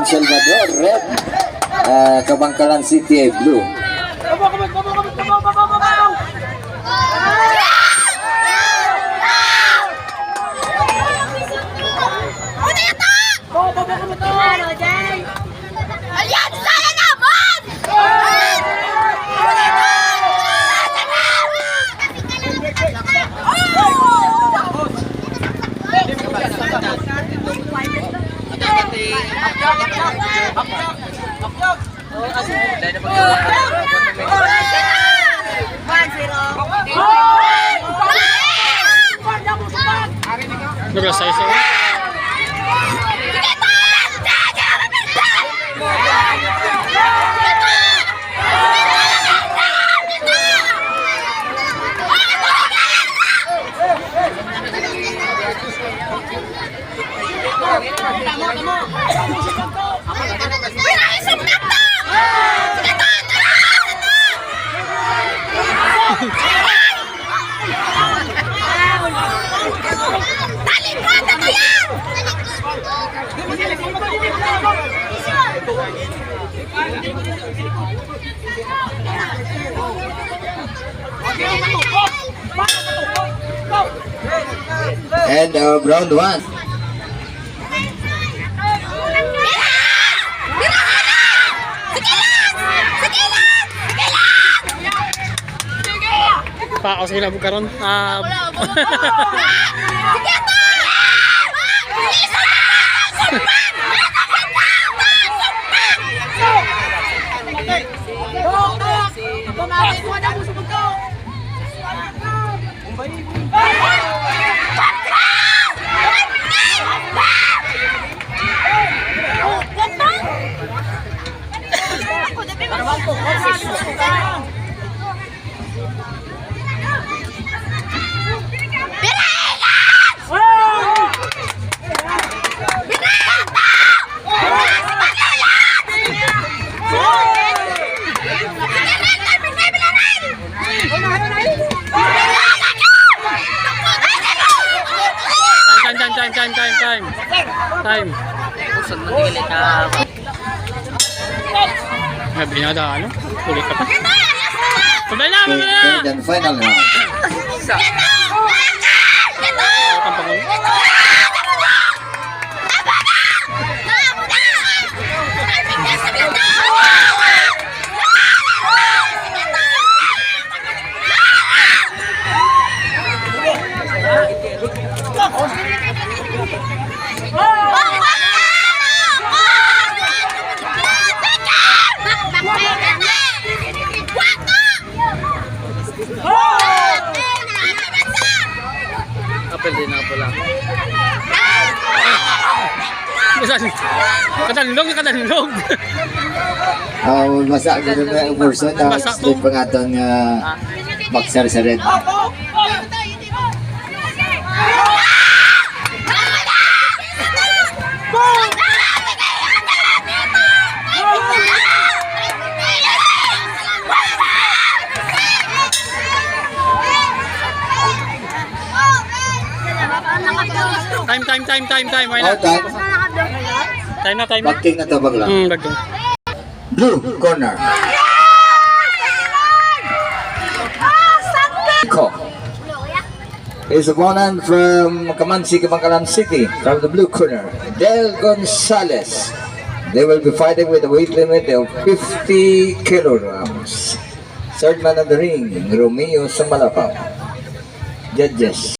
Salvador, red. Kabangkalan City ay blue. Ayan, saya naman! Naglasay sa And round 1. pa ako sila bukaron. Time. Usod mo nili ka. May binada ano? Ulit ka pa. Sabay na! Third and final round. Apel din ako lang. Katanlog. Masa ko na ang person na slip pa nga itong boxer sa red. Time. Why not? Time na. Bagking na tabag lang. Bagking. Blue corner. Ko. His opponent from Kamansi, Kabangkalan City, from the blue corner, Del Gonzalez. They will be fighting with a weight limit of 50 kilograms. Third man of the ring, Romeo Samalapao. Judges.